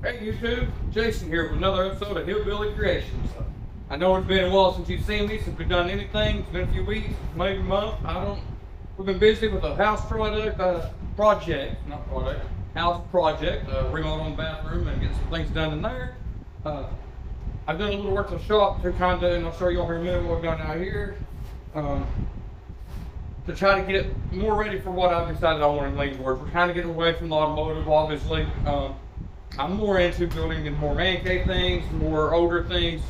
Hey YouTube, Jason here with another episode of Hillbilly Creations. I know it's been a while since you've seen me, since we've done anything. It's been a few weeks, maybe a month. We've been busy with a house project, remodeling the bathroom and getting some things done in there. I've done a little work in the shop to kind of, and I'll show you all here in a minute what we've done out here. To try to get more ready for what I've decided I want to lean towards. We're kind of getting away from the automotive, obviously. I'm more into building more man cave things, more older things,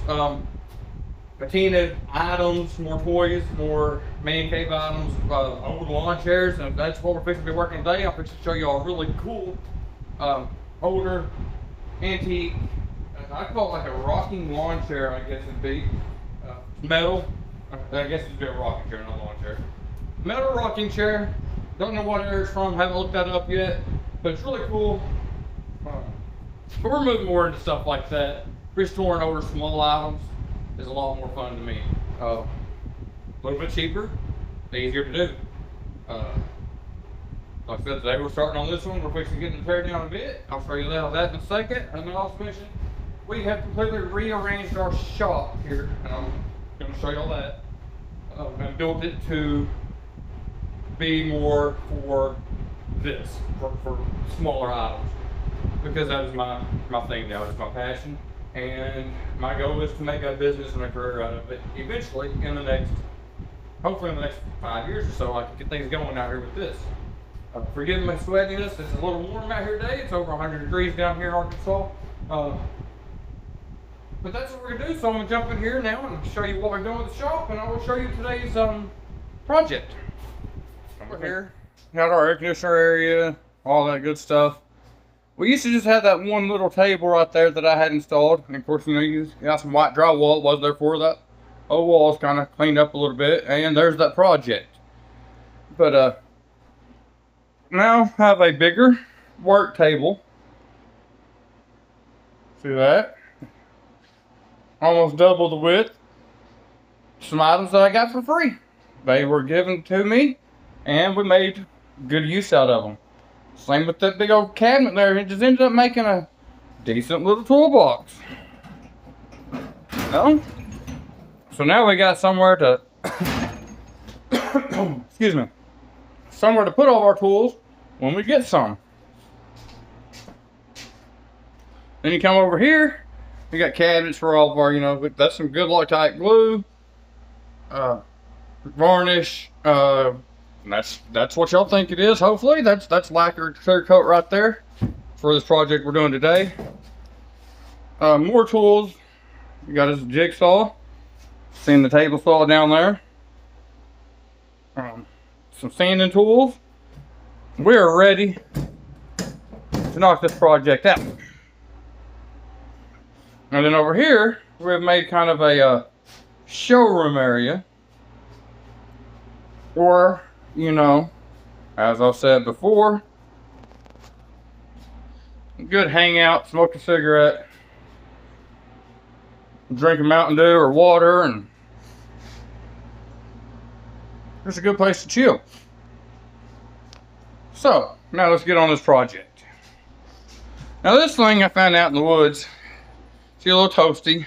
patina items, more toys, more man cave items, old lawn chairs, and that's what we're fixing to be working today. I'm fixing to show you all a really cool, older, antique, I call it like a rocking lawn chair, I guess it'd be. Metal, I guess it'd be a rocking chair, not a lawn chair. Metal rocking chair, don't know what it's from, haven't looked that up yet, but it's really cool. But we're moving more into stuff like that. Restoring older small items is a lot more fun to me. A little bit cheaper, easier to do. Like I said, today we're starting on this one. We're fixing to get the tear down a bit. I'll show you that in a second. And then I'll also mention we have completely rearranged our shop here, and I'm going to show you all that. And built it to be more for this, for smaller items. Because that is my thing now, it's my passion, and my goal is to make a business and a career out of it eventually hopefully in the next 5 years or so. I can get things going out here with this. Forgive my sweatiness, it's a little warm out here today, it's over 100 degrees down here in Arkansas. But that's what we're gonna do, so I'm gonna jump in here now and show you what we're doing with the shop, and I will show you today's project. Over here, got our air conditioner area, all that good stuff. We used to just have that one little table right there that I had installed. And of course, you got some white drywall. It was there for that old wall's kind of cleaned up a little bit. And there's that project. But now I have a bigger work table. See that? Almost double the width. Some items that I got for free. They were given to me, and we made good use out of them. Same with that big old cabinet there. It just ended up making a decent little toolbox. Well, so now we got somewhere to excuse me, somewhere to put all our tools when we get some. Then you come over here, we got cabinets for all of our, that's some good Loctite glue, varnish, that's what y'all think it is. Hopefully that's lacquer clear coat right there for this project we're doing today. More tools. We got this jigsaw, seeing the table saw down there. Some sanding tools. We are ready to knock this project out. And then over here we've made kind of a showroom area, or as I've said before, good hangout, smoke a cigarette, drink a Mountain Dew or water, and it's a good place to chill. So, now let's get on this project. Now this thing I found out in the woods, it's a little toasty,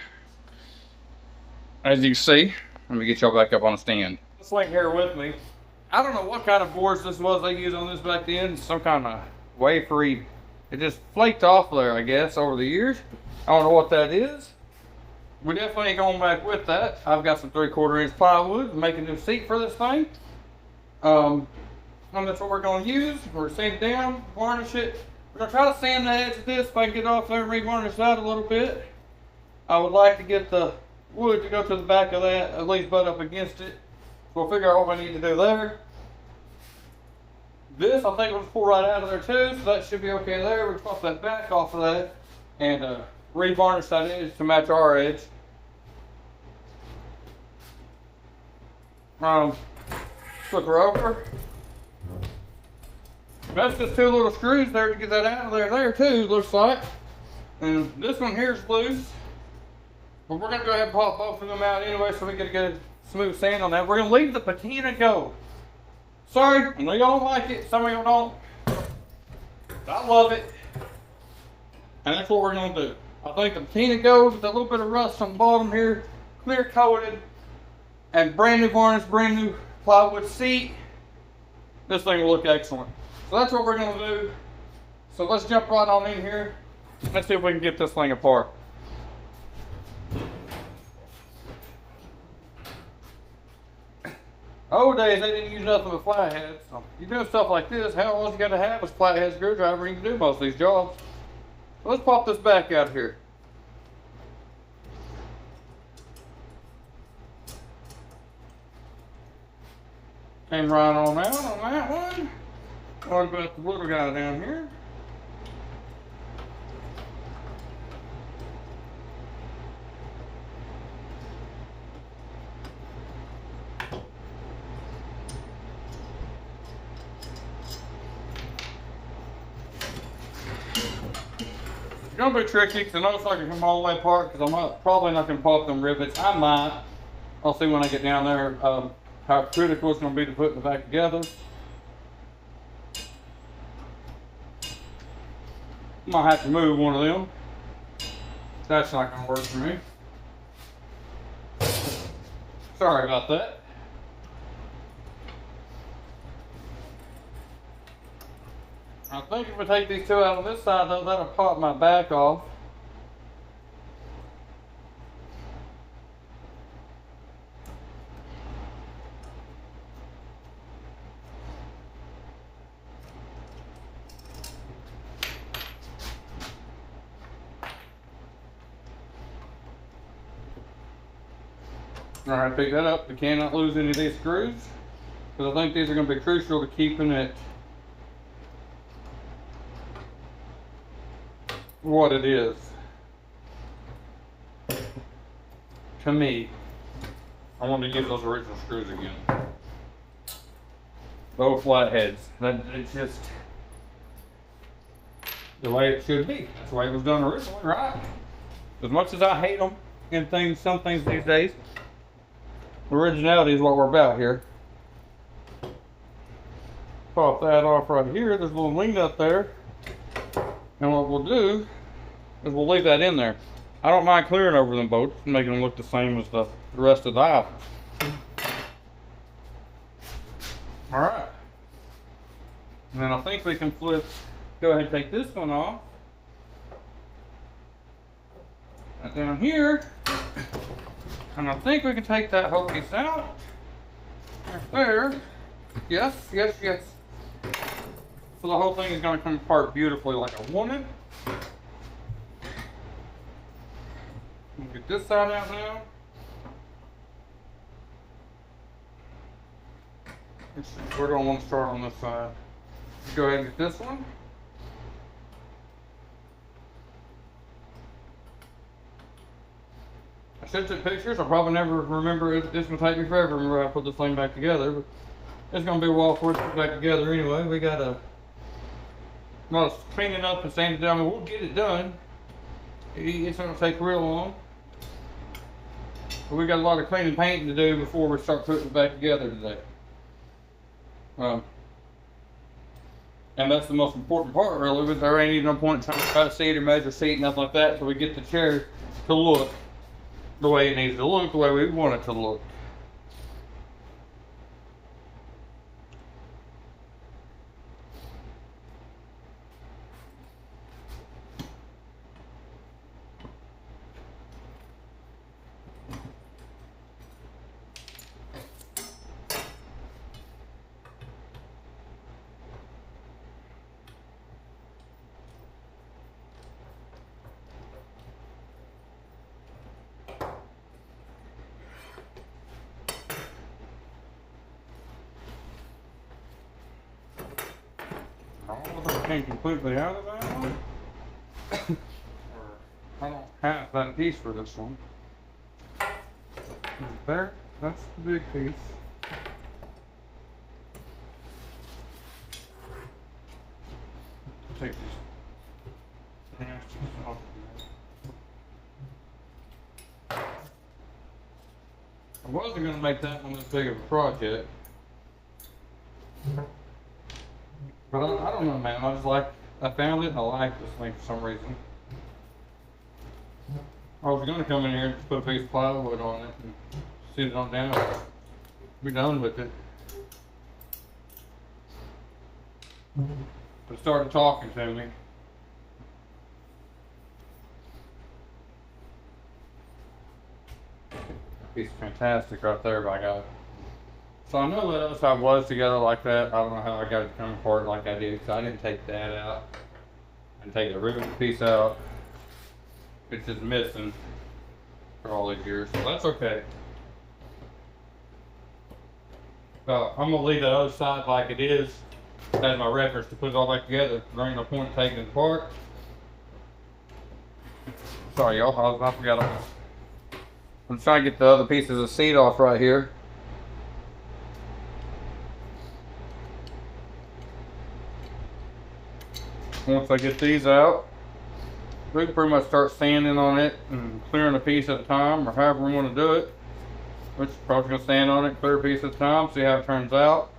as you can see. Let me get y'all back up on the stand. This thing here with me, I don't know what kind of boards this was they used on this back then. Some kind of wafery. It just flaked off there, I guess, over the years. I don't know what that is. We definitely ain't going back with that. I've got some 3/4 inch plywood, making a new seat for this thing. And that's what we're going to use. We're going to sand it down, varnish it. We're going to try to sand the edge of this if I can get off there and re-varnish that a little bit. I would like to get the wood to go to the back of that, at least butt up against it. We'll figure out what we need to do there. This, I think, we'll just pull right out of there too, so that should be okay there. We'll pop that back off of that and re-varnish that edge to match our edge. Flip her over. That's just 2 little screws there to get that out of there too, looks like. And this one here is loose. But we're going to go ahead and pop both of them out anyway so we get a good smooth sand on that. We're going to leave the patina go. Sorry, I know y'all don't like it. Some of y'all don't. I love it. And that's what we're gonna do. I think the patina goes with a little bit of rust on the bottom here, clear coated, and brand new varnish, brand new plywood seat. This thing will look excellent. So that's what we're gonna do. So let's jump right on in here. Let's see if we can get this thing apart. Old days, they didn't use nothing but flatheads. So you do stuff like this, how all you gotta have is flathead screwdriver and you can do most of these jobs. So let's pop this back out here. Came right on out on that one. What about the little guy down here? It's gonna be tricky because I know it's not gonna come all the way apart because I'm probably not gonna pop them rivets. I might. I'll see when I get down there how critical it's gonna be to put it back together. Might have to move one of them. That's not gonna work for me. Sorry about that. I think if we take these two out on this side though, that'll pop my back off. Alright, pick that up. We cannot lose any of these screws because I think these are going to be crucial to keeping it what it is. To me, I want to use those original screws again. Those flatheads. It's just the way it should be. That's the way it was done originally, right? As much as I hate them in things, some things these days, originality is what we're about here. Pop that off right here. There's a little wing nut there. And what we'll do is we'll leave that in there. I don't mind clearing over them bolts and making them look the same as the rest of the aisle. Alright. And then I think we can go ahead and take this one off. And down here. And I think we can take that whole piece out. Right there. Yes, yes, yes. So the whole thing is going to come apart beautifully like I wanted. Get this side out now. We're going to want to start on this side. Let's go ahead and get this one. I should take pictures. I'll probably never remember it. It's going to take me forever to remember how to put this thing back together. But it's going to be a while for it to put back together anyway. We got a lot of cleaning up and sanding down. I mean, we'll get it done. It's going to take real long. But we got a lot of cleaning and painting to do before we start putting it back together today. And that's the most important part, really. But there ain't even no point in trying to try to seat or measure seat, nothing like that, so we get the chair to look the way it needs to look, the way we want it to look. Came completely out of that one. I don't have that piece for this one. There, that's the big piece. Take these nasties off. I wasn't going to make that one this big of a project. But I don't know, man. I found it and I like this thing for some reason. I was gonna come in here and put a piece of plywood on it and sit it on down. Be done with it. But it started talking to me. Piece fantastic right there, by God. So I know that other side was together like that. I don't know how I got it to come apart like I did, because I didn't take that out. I didn't take the ribbon piece out. It's just missing for all these years, so that's okay. I'm gonna leave the other side like it is as my reference to put it all back together. There ain't no point in taking it apart. Sorry, y'all, I forgot. I'm trying to get the other pieces of seat off right here. Once I get these out, we can pretty much start sanding on it and clearing a piece at a time, or however we want to do it. We're probably going to sand on it, clear a piece at a time, see how it turns out.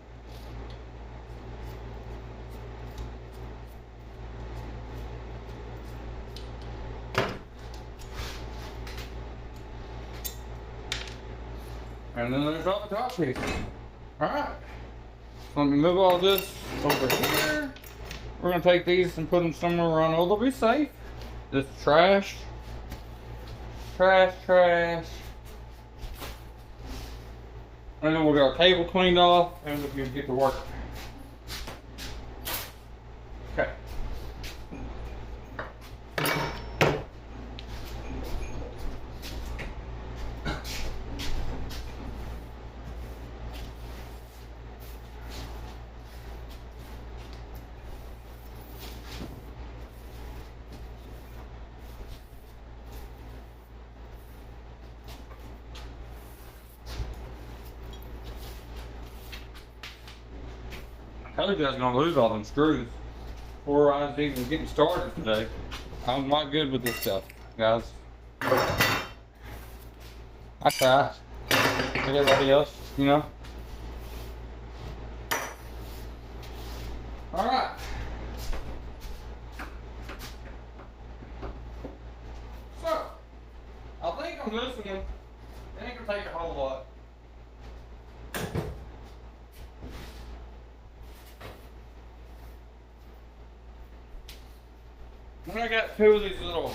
And then there's all the top pieces. Alright. So let me move all this over here. We're going to take these and put them somewhere around. Oh, they'll be safe. This is trash. Trash, trash. And then we'll get our table cleaned off and we can get to work. Okay. I told you I was gonna lose all them screws before I was even getting started today. I'm not good with this stuff, guys. I try. Like everybody else, you know. Alright. So, I think on this one, it ain't gonna take a whole lot. I got two of these little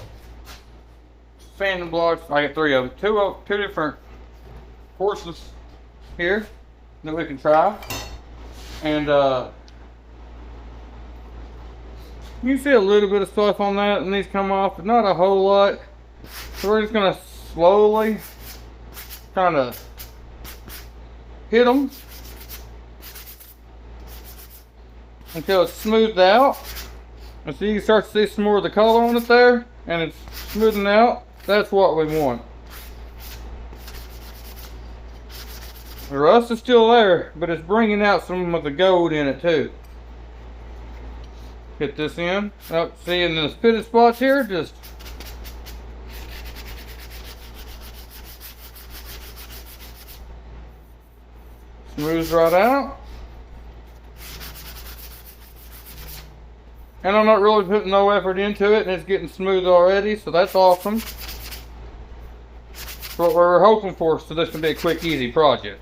sanding blocks. I got three of them. Two different courses here that we can try. And you can see a little bit of stuff on that and these come off, but not a whole lot. So we're just gonna slowly kind of hit them until it's smoothed out. And so you can start to see some more of the color on it there, and it's smoothing out. That's what we want. The rust is still there, but it's bringing out some of the gold in it too. Get this in. Oh, see, in the pitted spots here, just smooths right out. And I'm not really putting no effort into it, and it's getting smooth already, so that's awesome. That's what we were hoping for, so this can be a quick, easy project.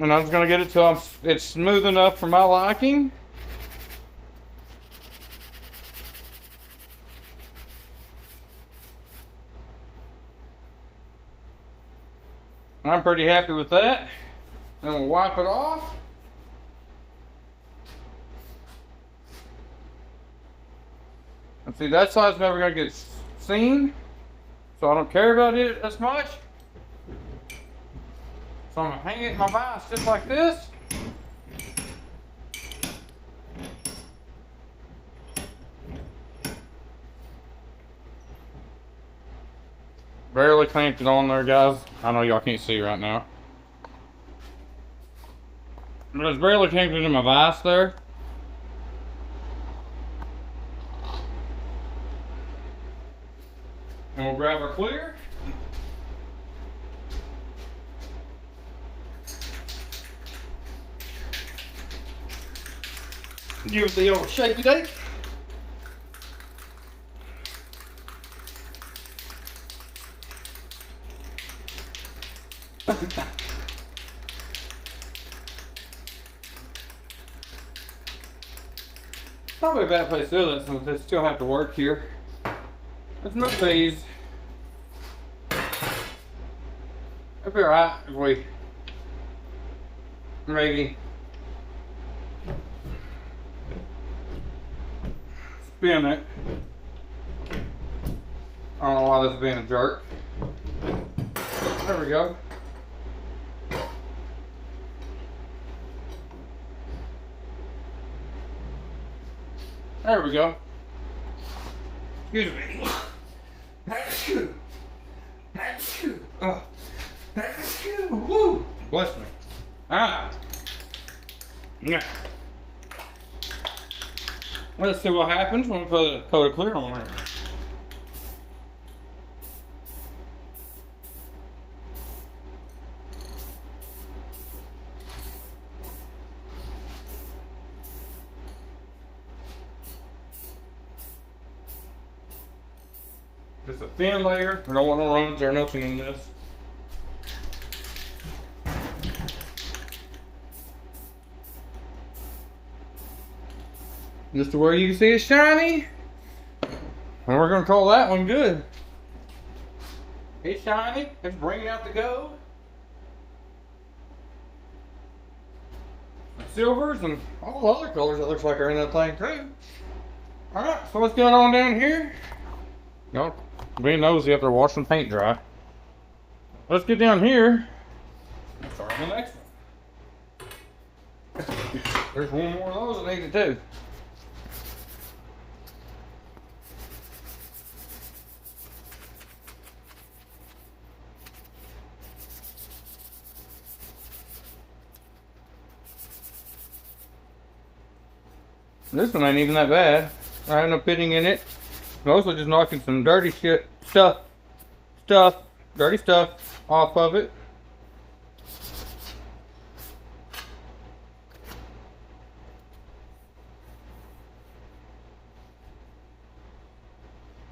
And I'm just going to get it till it's smooth enough for my liking. I'm pretty happy with that. Then we'll wipe it off. And see, that side's never going to get seen, so I don't care about it as much. So I'm going to hang it in my vise just like this. clamped it on there, guys. I know y'all can't see right now. But it's barely clamped into my vise there. And we'll grab our clear. Give it the old shaky date. Probably a bad place to do this since they still have to work here. Let's move these. It'll be alright if we maybe spin it. I don't know why this is being a jerk. There we go. There we go. Excuse me. Woo! Bless me. Alright. Yeah. Let's see what happens when we put a coat of clear on there. Just a thin layer. We don't want no runs or nothing in this. Just to where you can see it's shiny. And we're going to call that one good. It's shiny. It's bringing out the gold. And silvers and all the other colors that looks like are in that thing too. Alright, so what's going on down here? Y'all being nosy after washing paint dry. Let's get down here and start on the next one. There's one more of those that needed too. This one ain't even that bad. I have no pitting in it. Mostly just knocking some dirty dirty stuff off of it.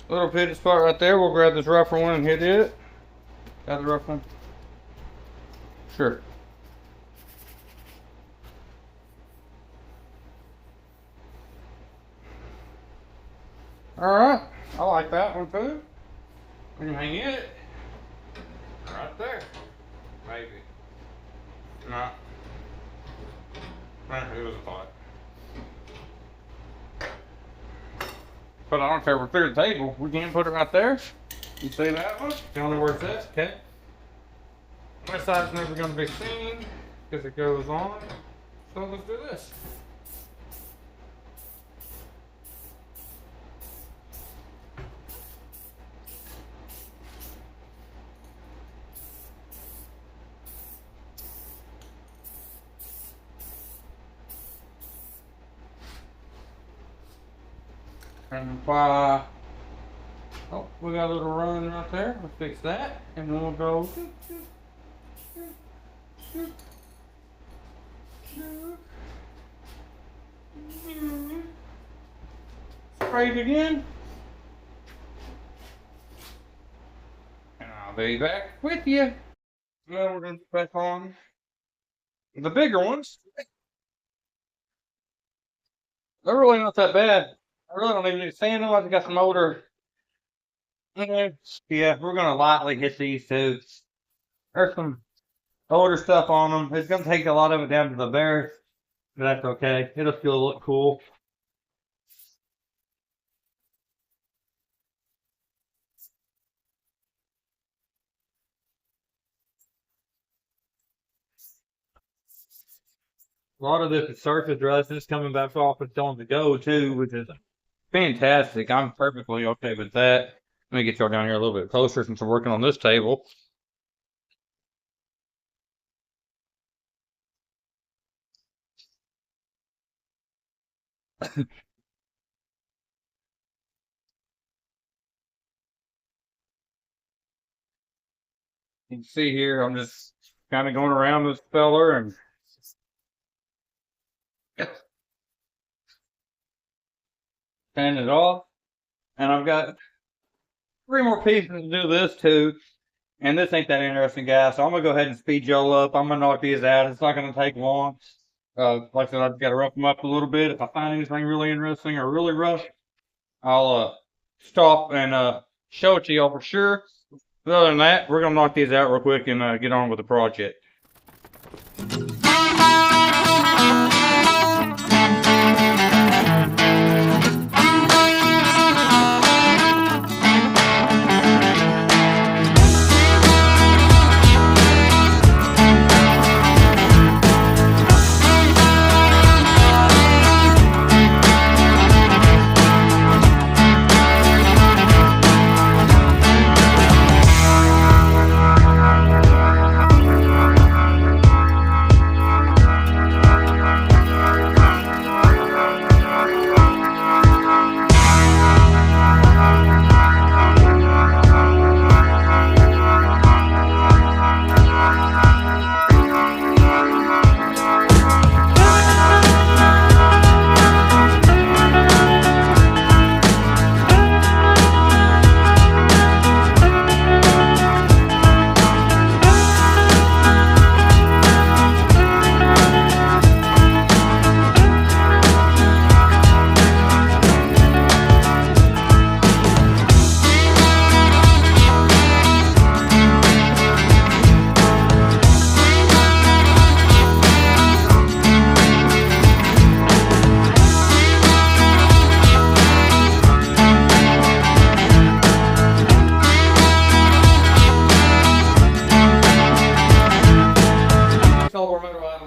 Little pitted spot right there. We'll grab this rougher one and hit it. Got the rough one? Sure. Alright, I like that one too. We can hang it right there. Maybe. No. It was a thought. But I don't care if we're through the table. We can put it right there. You see that one? Y'all know where it's at? Okay. This side's never going to be seen because it goes on. So let's do this. And oh, we got a little run right there. We'll fix that, and then we'll go. Spray it again, and I'll be back with you. Now we're gonna put back on the bigger ones. They're really not that bad. I really don't even need to sand them. I got some older. Yeah, we're gonna lightly hit these too. There's some older stuff on them. It's gonna take a lot of it down to the bare, but that's okay. It'll still look cool. A lot of this is surface rust. It's coming back off. It's on the go too, which is fantastic. I'm perfectly okay with that. Let me get y'all down here a little bit closer since we're working on this table. You can see here, I'm just kind of going around this feller and sanding it off. And I've got 3 more pieces to do this too. And this ain't that interesting, guys. So I'm gonna go ahead and speed y'all up. I'm gonna knock these out. It's not gonna take long. Like I said, I've got to rough them up a little bit. If I find anything really interesting or really rough, I'll stop and show it to y'all for sure. But other than that, we're gonna knock these out real quick and get on with the project.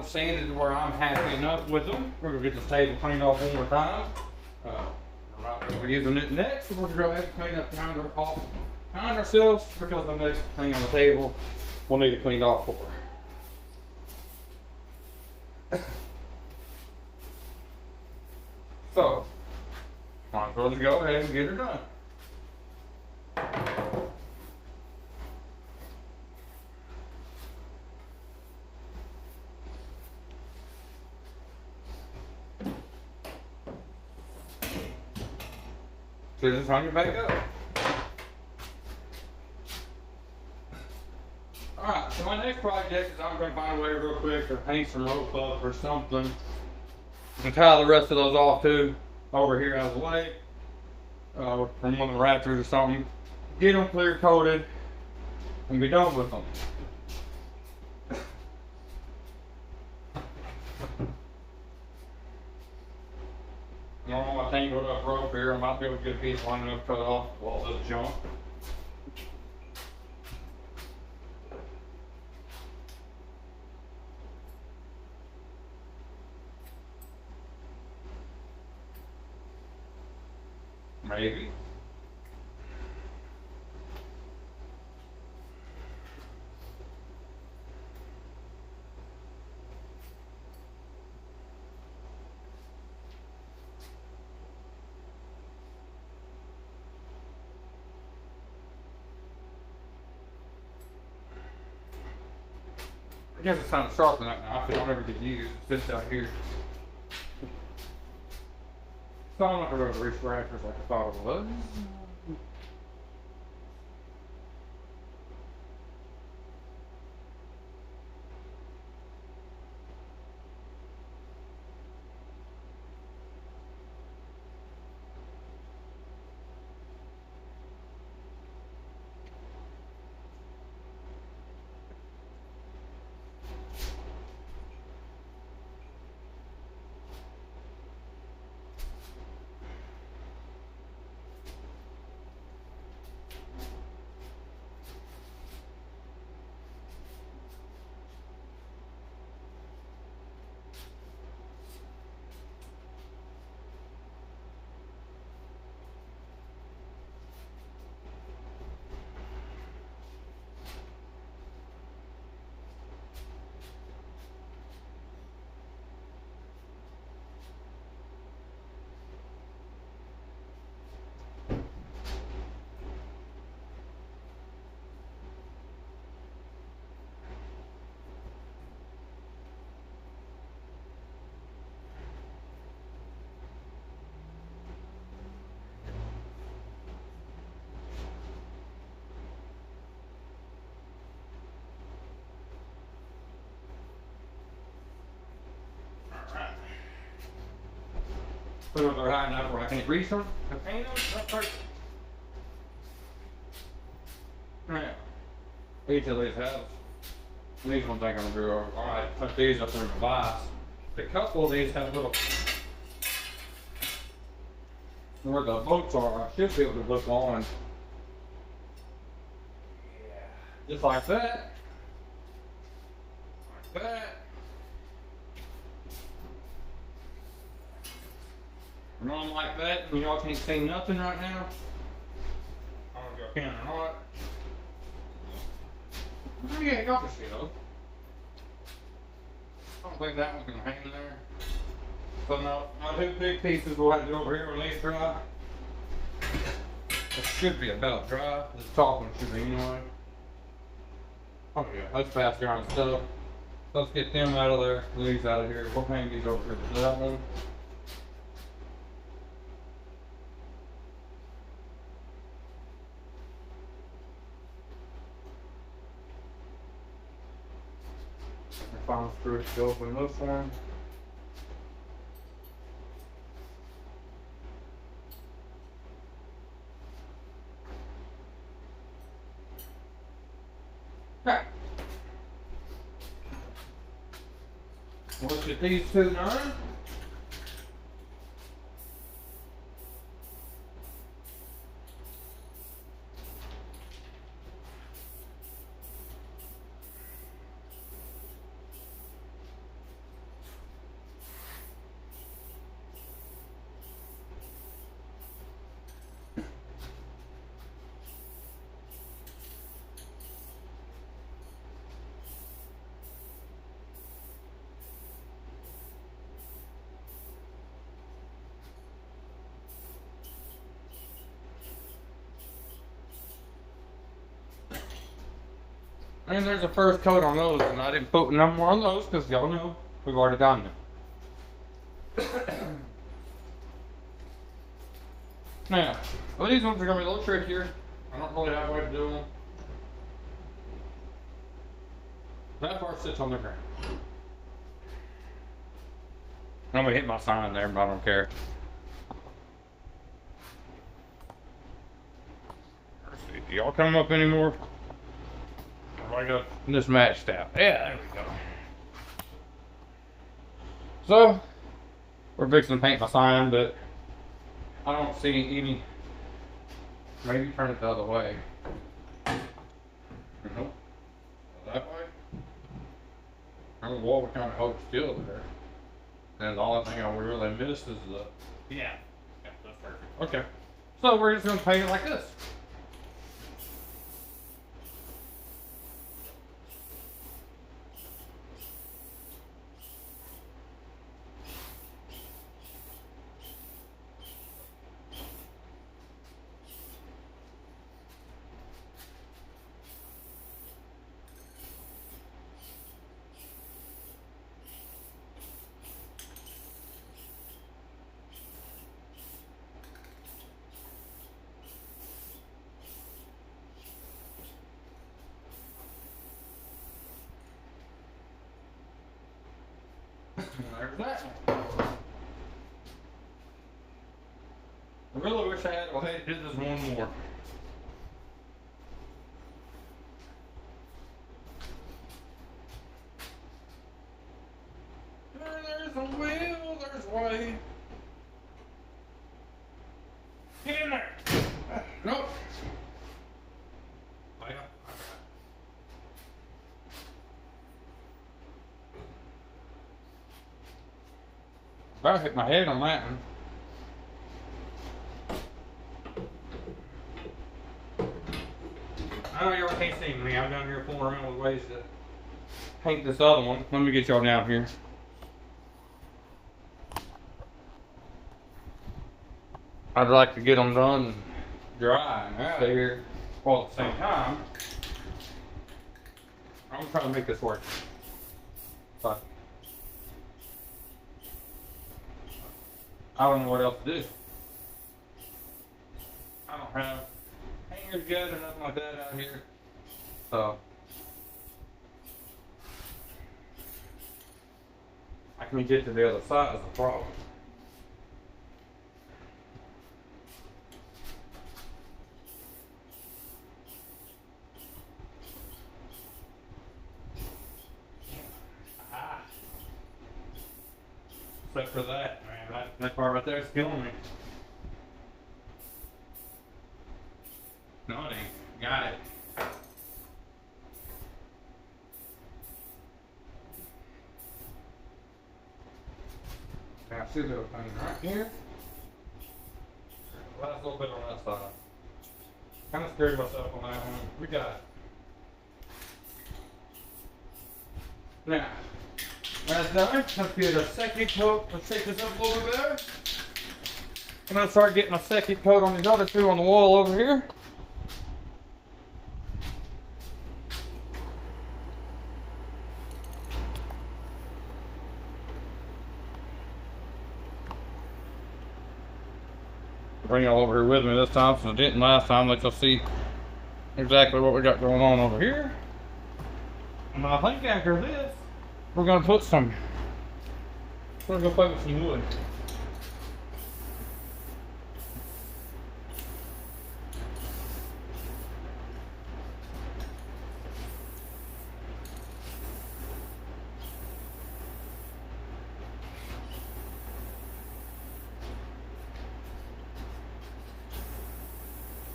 Sanded to where I'm happy enough with them. We're gonna get this table cleaned off one more time. We're using it next. We're gonna go ahead and clean up behind ourselves because the next thing on the table we'll need it cleaned off for. So, might as well just go ahead and get her done. So just hang it back up. Alright, so my next project is I'm going to find a way real quick to hang some rope up or something and tie the rest of those off too over here out of the way from one of the rafters or something. Get them clear coated and be done with them. On my tangled up rope here, I might be able to get a piece long enough to cut off all this junk. Maybe. I guess it's time to sharpen that knife. It don't ever get used. It sits out here. So I'm not going to reach rafters like I thought it was. Put them high enough where I can't reach them. I paint them. That's right. Now, each of these have. These ones I can do. Alright, put these up in the vise. A couple of these have little. Where the bolts are, I should be able to look on. Yeah. Just like that. Like that. And on like that, and y'all can't see nothing right now. I don't know if y'all can or not. Oh yeah, y'all can see those. I don't think that one can hang there. So now, my two big pieces we'll have to do over here when these dry. It should be about dry. This top one should be anyway. Oh yeah, that's fast drying stuff. Let's get them out of there, these out of here. We'll hang these over here to that one. Final screw to open this one. Okay. Let's get these two done. And there's a first coat on those, and I didn't put no more on those because y'all know we've already done them. Now, well, these ones are going to be a little trickier. I don't really have a way to do them. That part sits on the ground. I'm going to hit my sign there, but I don't care. Let's see, do y'all come up anymore? I got this matched out. Yeah, there we go. So, we're fixing to paint my sign, but I don't see any. Maybe turn it the other way. Nope. That way. And the wall would kind of hold still there. And the only thing I really missed is the. Yeah. Yeah, that's perfect. Okay. So we're just going to paint it like this. There's that one. I really wish I had a way to do this one more. There's a will, there's a way. Get in there. Nope. Oh, yeah. About hit my head on that one. I know y'all can't see me. I'm down here fooling around with ways to paint this other one. Let me get y'all down here. I'd like to get them done and dry and out of here all at the same time. I'm trying to make this work. But I don't know what else to do. I don't have hangers yet or nothing like that out here. So I can get to the other side is the problem. Except for that, man. That part right there is killing me. No, it ain't. Got it. Now, see the thing right here. Last little bit on that side. Kind of scared myself on that one. We got it. Now, that's done. Let's get a second coat. Let's shake this up a little bit better. I'm going to start getting a second coat on these other two on the wall over here. Bring y'all over here with me this time since I didn't last time. Let y'all see exactly what we got going on over here. And I think after this, we're gonna play with some wood.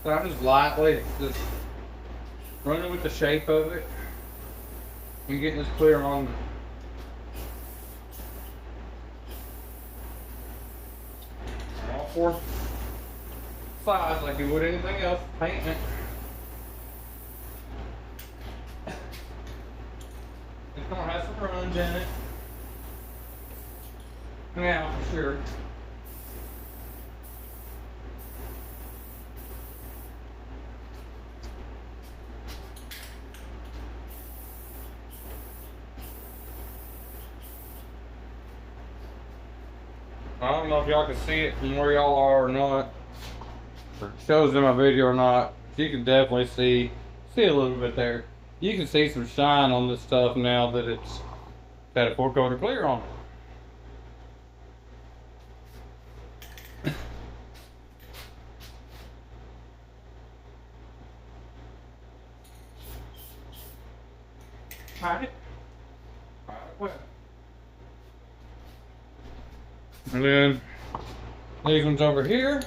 So I'm just lightly just running with the shape of it and getting this clear on all four sides like you would anything else, painting it. It's gonna have some runs in it. Yeah, for sure. I don't know if y'all can see it from where y'all are or not, or it shows in my video or not. You can definitely see a little bit there. You can see some shine on this stuff now that it's got a 4-coat clear on it. Alright. Well. And then these ones over here.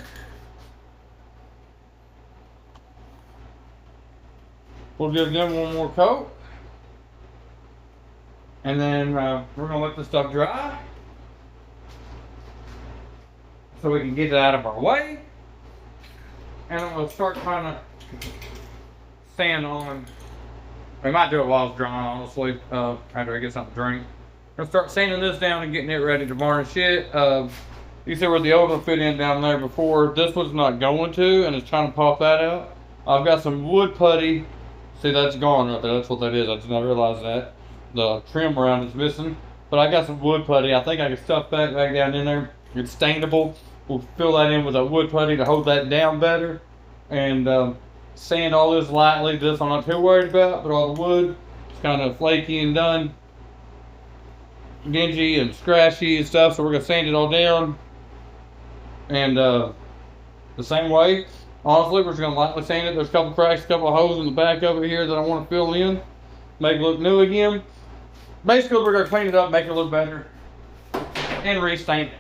We'll give them one more coat. And then we're going to let this stuff dry so we can get it out of our way. And I'm going to start trying to sand on. We might do it while it's drying, honestly, after I get something to drink. I'm going to start sanding this down and getting it ready to varnish it. You see where the old one fit in down there before. This one's not going to, and it's trying to pop that out. I've got some wood putty. See, that's gone right there. That's what that is. I did not realize that. The trim around is missing. But I got some wood putty. I think I can stuff that back down in there. It's stainable. We'll fill that in with a wood putty to hold that down better. And sand all this lightly. This I'm not too worried about. But all the wood is kind of flaky and done. Dingy and scratchy and stuff. So we're going to sand it all down. And the same way. Honestly, we're just going to lightly sand it. There's a couple cracks, a couple of holes in the back over here that I want to fill in. Make it look new again. Basically, we're going to clean it up, make it look better. And re-stain it.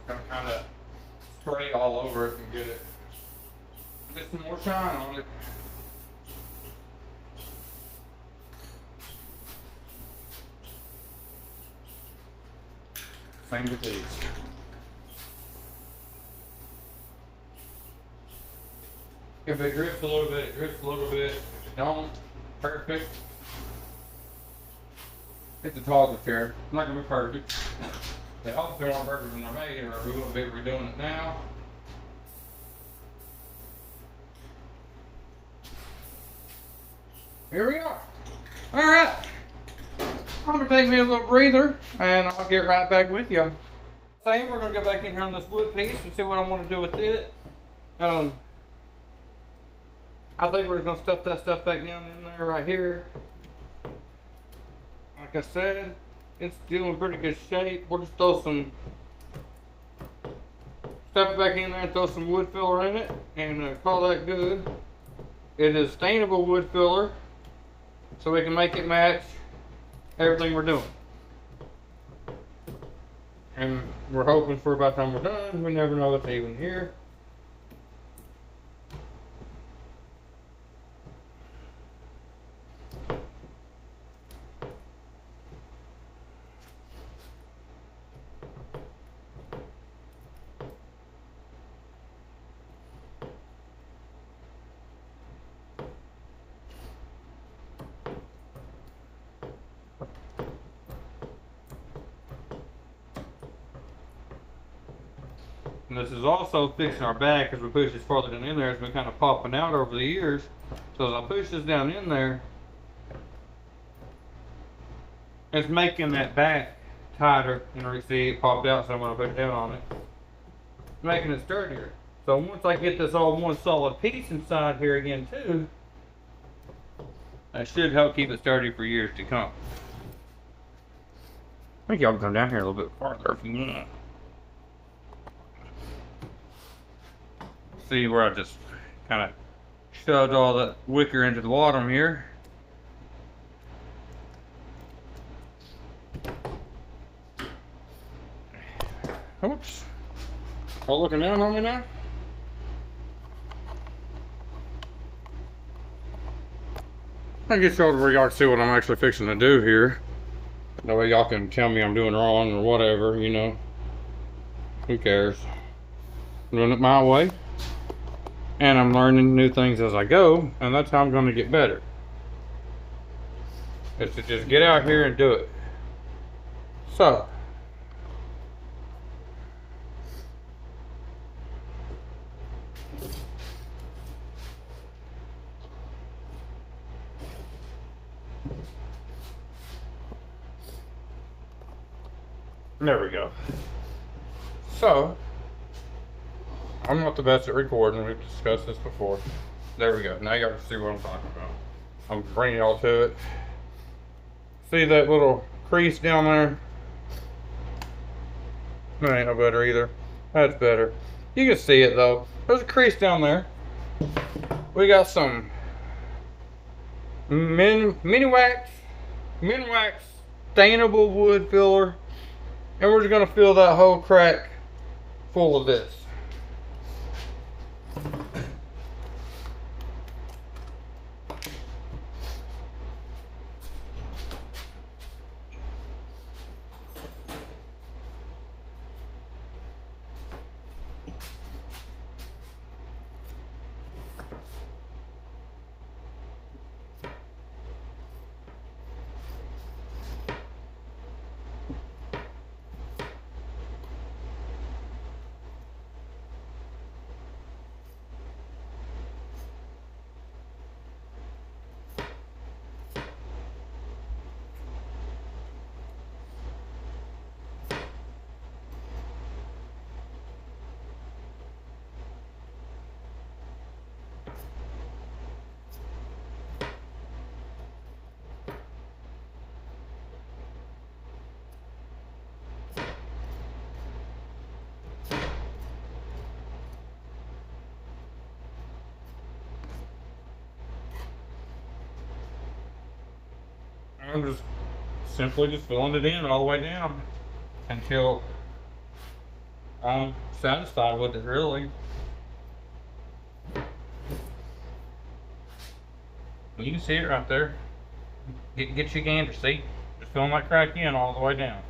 I'm gonna kind of spray all over it and get some more shine on it. Same with these. If it drips a little bit, it drips a little bit. If it don't, perfect. It's a toddler chair. It's not gonna be perfect. They all fit on perfect when they're made, or we wouldn't be redoing it now. Here we are. All right. I'm gonna take me a little breather, and I'll get right back with you. Same, we're gonna go back in here on this wood piece and see what I want to do with it. I think we're gonna stuff that stuff back down in there right here. Like I said, it's still in pretty good shape. We'll just throw some stuff it back in there and throw some wood filler in it and call that good. It is stainable wood filler, so we can make it match everything we're doing. And we're hoping for about the time we're done, we never know what's even here. And this is also fixing our back as we push this farther down in there. It's been kind of popping out over the years. So as I push this down in there, it's making that back tighter. You know, you see it popped out, so I'm going to push down on it. Making it sturdier. So once I get this all one solid piece inside here again too, that should help keep it sturdy for years to come. I think y'all can come down here a little bit farther if you want. See where I just kind of shoved all that wicker into the bottom here. Oops. All looking down on me now? I'll get y'all to where y'all can see what I'm actually fixing to do here. That way y'all can tell me I'm doing wrong or whatever, you know. Who cares? I'm doing it my way. And I'm learning new things as I go, and that's how I'm going to get better. Is to just get out here and do it. So, there we go. So, I'm not the best at recording, we've discussed this before. There we go, now y'all can see what I'm talking about. I'm bringing y'all to it. See that little crease down there? That ain't no better either. That's better. You can see it though. There's a crease down there. We got some mini wax stainable wood filler. And we're just gonna fill that whole crack full of this. I'm just simply just filling it in all the way down until I'm satisfied with it, really. You can see it right there. Get your gander, see? Just filling that crack in all the way down.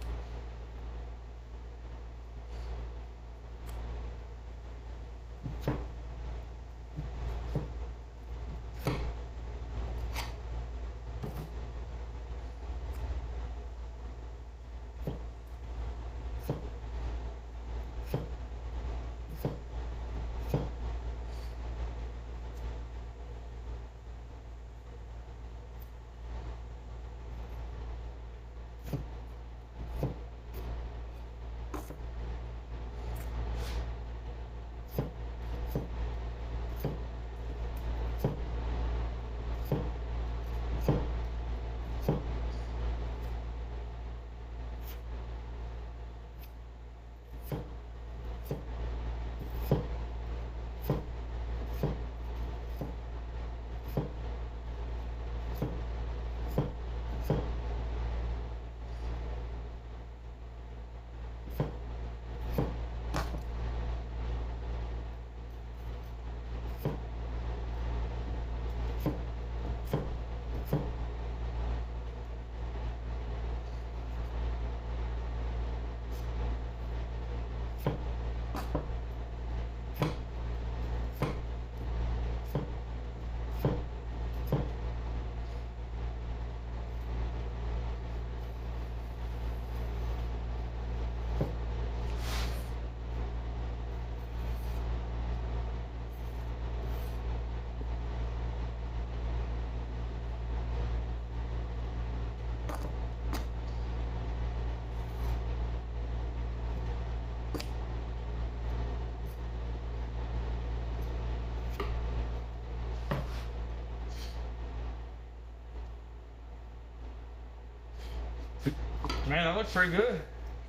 Man, that looks pretty good.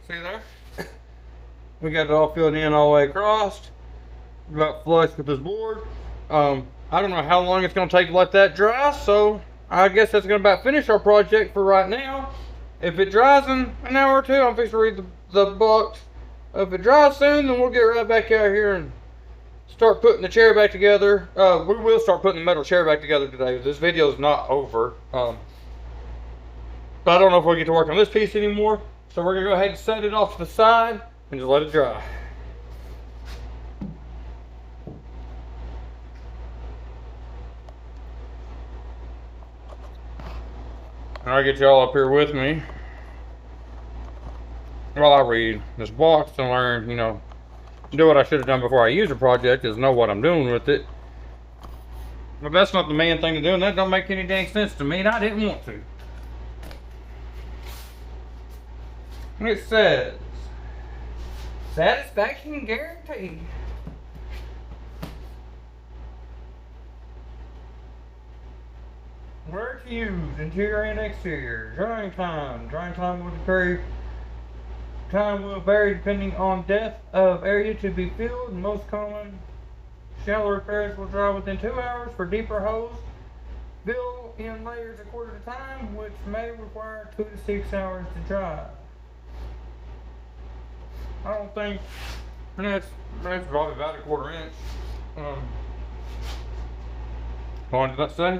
See there? We got it all filled in all the way across. About flush with this board. I don't know how long it's going to take to let that dry, so I guess that's going to about finish our project for right now. If it dries in an hour or two, I'm fixing to read the box. If it dries soon, then we'll get right back out here and start putting the chair back together. We will start putting the metal chair back together today. This video is not over. But I don't know if we'll get to work on this piece anymore. So we're going to go ahead and set it off to the side and just let it dry. And I'll get y'all up here with me while I read this box and learn, you know, do what I should have done before I use the project, is know what I'm doing with it. But that's not the main thing to do, and that don't make any dang sense to me, and I didn't want to. It says, satisfaction guaranteed. Where to use, interior and exterior. Drying time. Drying time will vary depending on depth of area to be filled. Most common shallow repairs will dry within 2 hours. For deeper holes, fill in layers a quarter at a time, which may require 2 to 6 hours to dry. I don't think that's probably about a 1/4 inch. What did that say?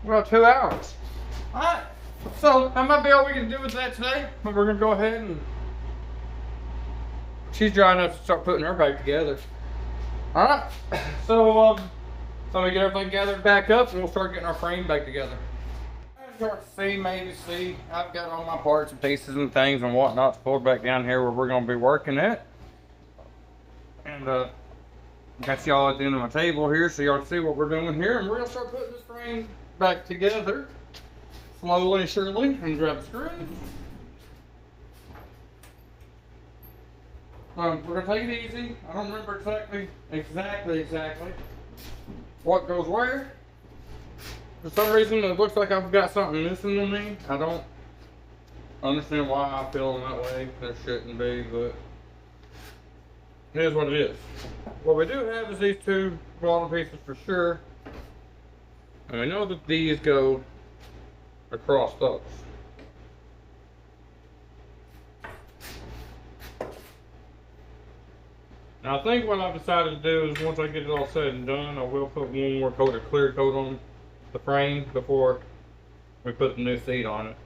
Well, 2 hours. Alright, so that might be all we can do with that today. But we're gonna go ahead and she's dry enough to start putting her back together. Alright, so let me get everything gathered back up and we'll start getting our frame back together. As you can see, I've got all my parts and pieces and things and whatnot pulled back down here where we're going to be working at. And got y'all at the end of my table here so y'all can see what we're doing here. And we're going to start putting this frame back together slowly and surely. And grab the screws. We're going to take it easy. I don't remember exactly what goes where. For some reason it looks like I've got something missing in me. I don't understand why I feel that way. There shouldn't be, but It is what it is. What we do have is these two bottom pieces for sure. And we know that these go across those. Now I think what I've decided to do is once I get it all said and done, I will put one more coat of clear coat on the frame before we put the new seat on it.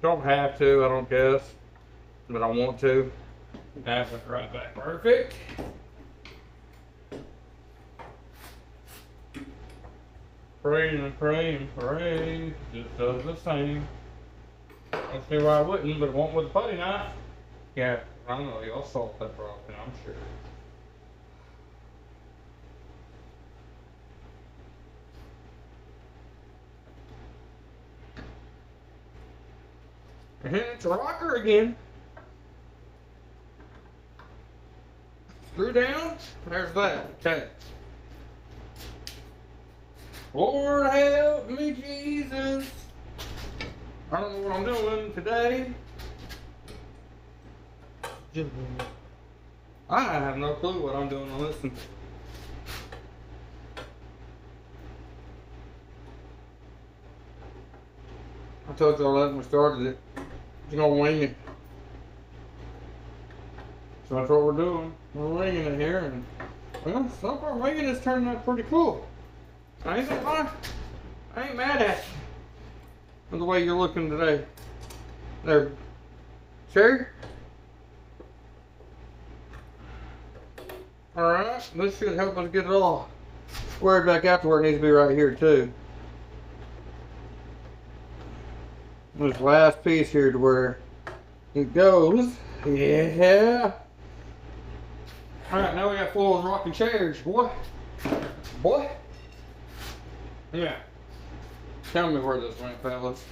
Don't have to, I don't guess, but I want to. That's it right back. Perfect. Pray and pray and pray. Just does the same. Don't see why I wouldn't, but it won't with a putty knife. Yeah, I know y'all solved that problem, I'm sure. And it's a rocker again. Screw down. There's that. Okay. Lord help me, Jesus. I don't know what I'm doing today. I have no clue what I'm doing on this one. I told y'all that when we started it. You're gonna wing it. So that's what we're doing. We're winging it here, and well, so far winging is turning out pretty cool. I ain't gonna lie. I ain't mad at you for the way you're looking today. There, Sherry. All right, this should help us get it all squared back out to where it needs to be right here too. This last piece here to where it goes. Yeah. Alright, now we got full of rocking chairs, boy. Boy. Yeah. Tell me where this went, fellas.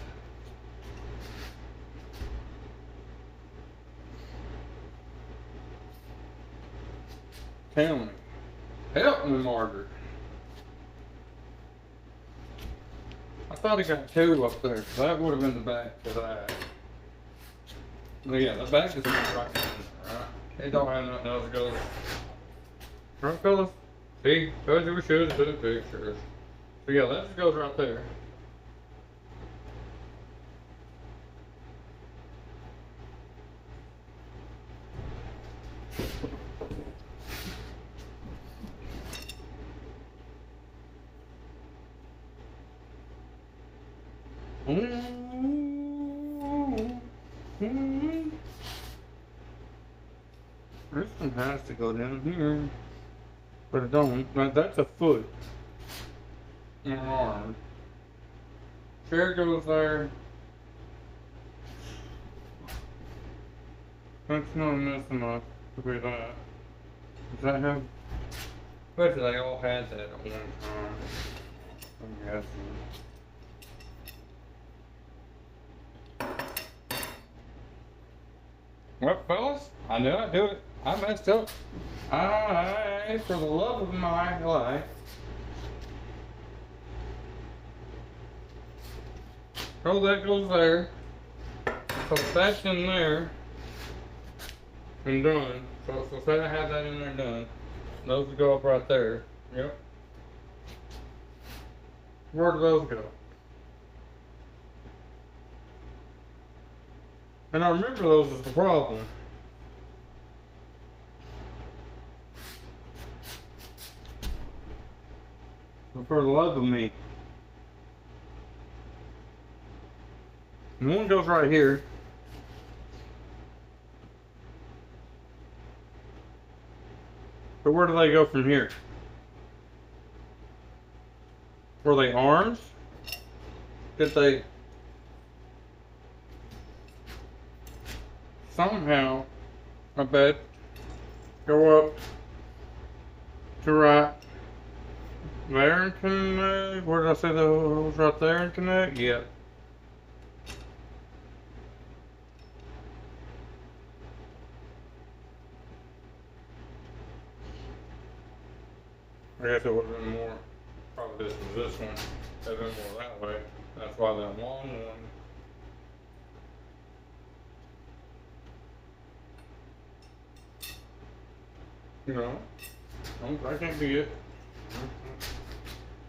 Tell me. Help me, Margaret. I thought he got two up there, so that would have been the back for that. But yeah, the back is right there, right? It don't have nothing else to go. Right, fellas? See? Told you we should have took pictures. So yeah, that just goes right there. This one has to go down here, but it don't. That's a foot and an arm. Chair goes there. That's not enough to be that. Does that have? But they all had that at one time. I'm guessing. Well, fellas, I knew I'd do it. I messed up. For the love of my life. So that goes there. So that's in there. And done. So say I have that in there done. Those will go up right there. Yep. Where do those go? And I remember those is the problem. But for the love of me. And one goes right here. But where do they go from here? Were they arms? Did they somehow, I bet, go up to right there and connect? Where did I say those right there and connect? Yeah. I guess it would have been more, probably this one, have been more that way. That's why that long one. No, that can't be it.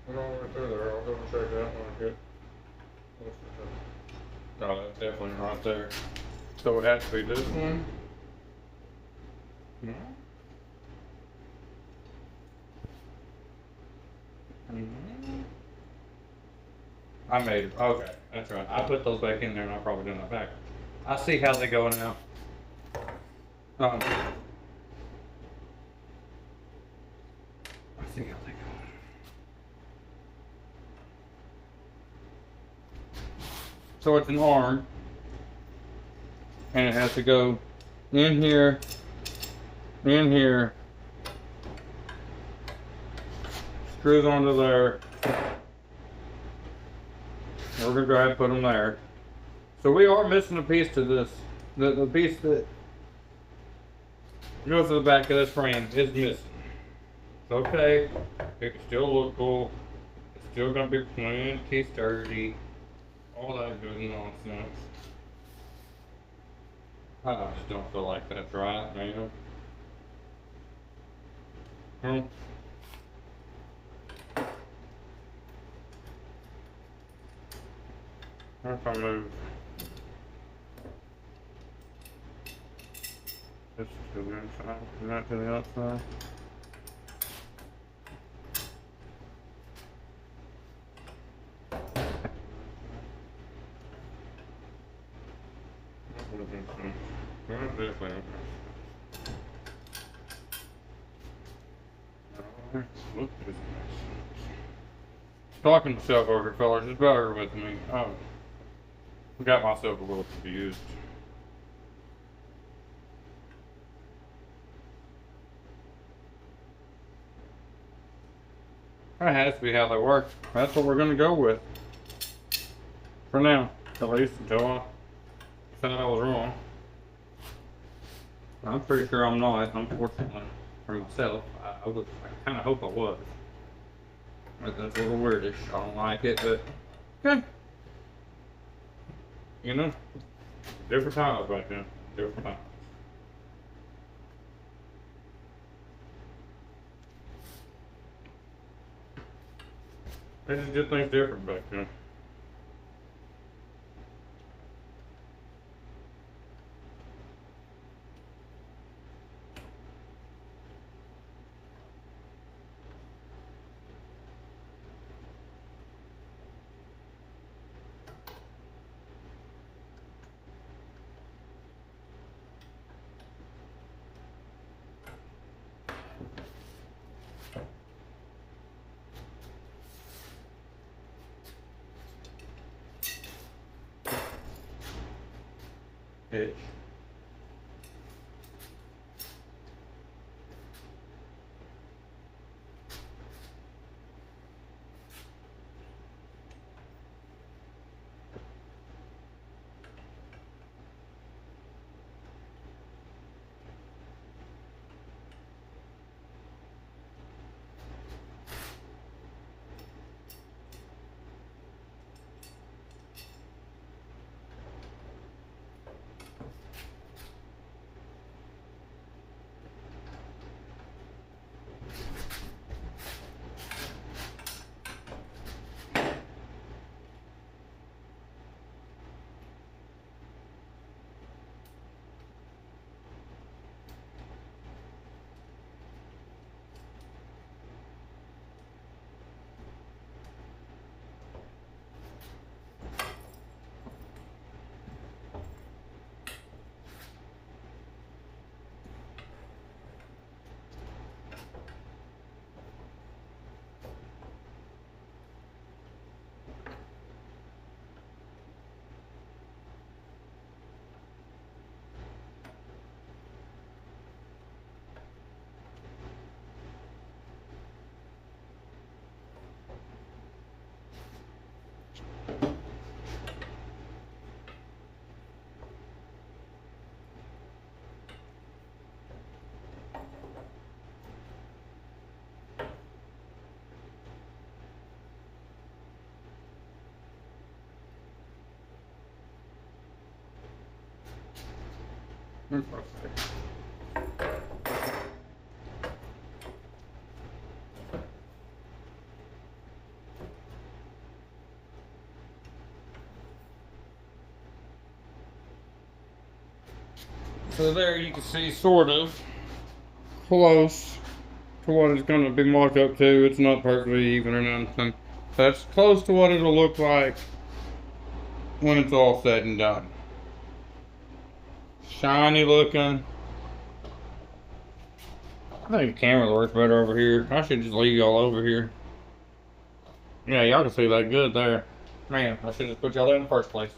We're going right through there. I'll go and check that when I get. No, that's definitely right there. So it has to be this one. No. I made it. Okay, that's right. I put those back in there and I probably didn't back. I see how they go now. I see how they go. So it's an arm, and it has to go in here, screws onto there. We're gonna go ahead and put them there. So we are missing a piece to this. The piece that goes to the back of this frame is missing. It's okay. It can still look cool. It's still gonna be plenty sturdy. All that good nonsense. I just don't feel like that's right, man. If I move this to the inside and that to the outside. Talking to myself over, fellas, just bear with me. Got myself a little confused. That has to be how they work. That's what we're gonna go with. For now, at least until I said I was wrong. I'm pretty sure I'm not, unfortunately, for myself. I kind of hope I was. But that's a little weirdish. I don't like it, but okay. You know, different times right there. Different times. They just did things different back then. Pitch. So there you can see sort of close to what it's going to be marked up to. It's not perfectly even or nothing. That's close to what it'll look like when it's all said and done. Shiny looking. I think the camera works better over here. I should just leave y'all over here. Yeah, y'all can see that good there. Man, I should have put y'all there in the first place.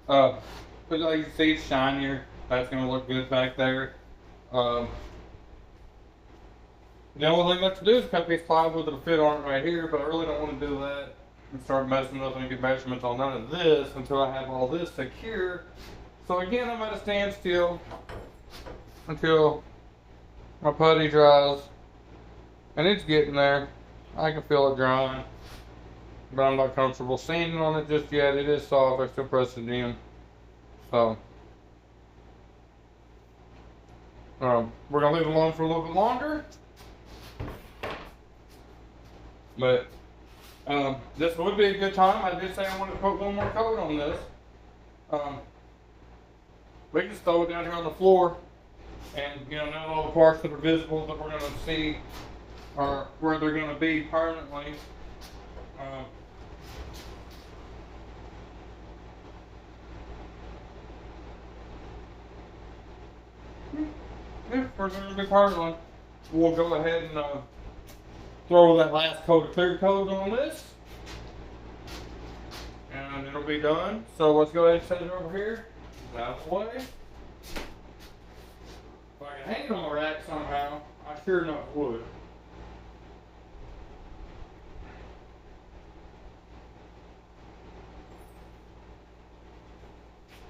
But like you can see, it's shinier. That's gonna look good back there. The only thing left to do is cut these plywood that'll fit on it right here, but I really don't want to do that and start messing up and get measurements on none of this until I have all this secure. So again, I'm at a standstill until my putty dries, and it's getting there. I can feel it drying, but I'm not comfortable sanding on it just yet. It is soft. I still press it in. So we're gonna leave it alone for a little bit longer. But this would be a good time. I did say I wanted to put one more coat on this. We can just throw it down here on the floor, and now all the parts that are visible that we're going to see are where they're going to be permanently. Yeah, where they're going to be permanently. We'll go ahead and throw that last coat of clear coat on this, and it'll be done. So let's go ahead and set it over here. Out of the way. If I can hang it on the rack somehow, I sure enough would.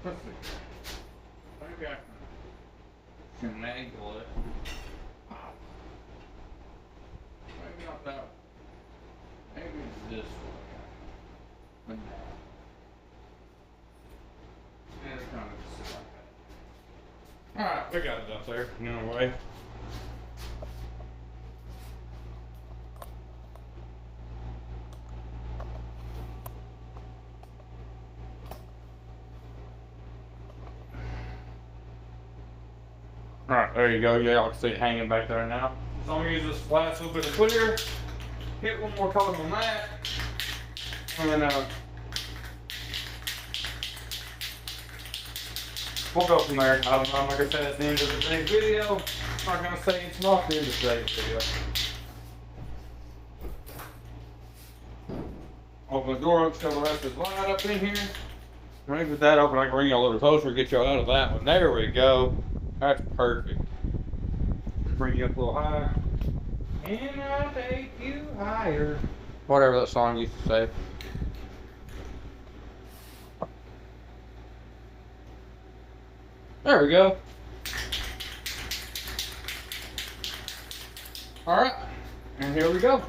Let's see. Maybe I can finagle it. Maybe not that way. Maybe it's this way. And it's kind of just like that. Alright, we got it up there, anyway. Alright, there you go. Yeah, y'all can see it hanging back there now. So I'm going to use this last little bit of clear, hit one more coat on that, and we'll go from there. I don't know, like I said, it's the end of today's video. I'm not going to say it's not the end of today's video. Open the door up so the rest is light up in here. Maybe with that open, I can bring y'all a little closer, get y'all out of that one. There we go. That's perfect. Bring you up a little higher. And I'll take you higher. Whatever that song used to say. There we go. Alright. And here we go.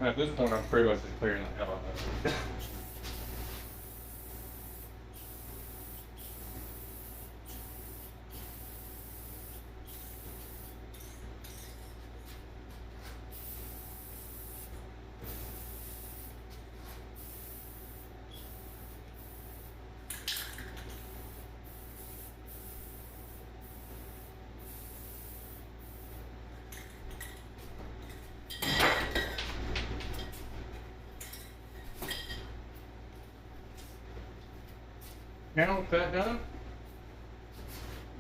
At this point, I'm pretty much just clearing the hell out of it. Now with that done,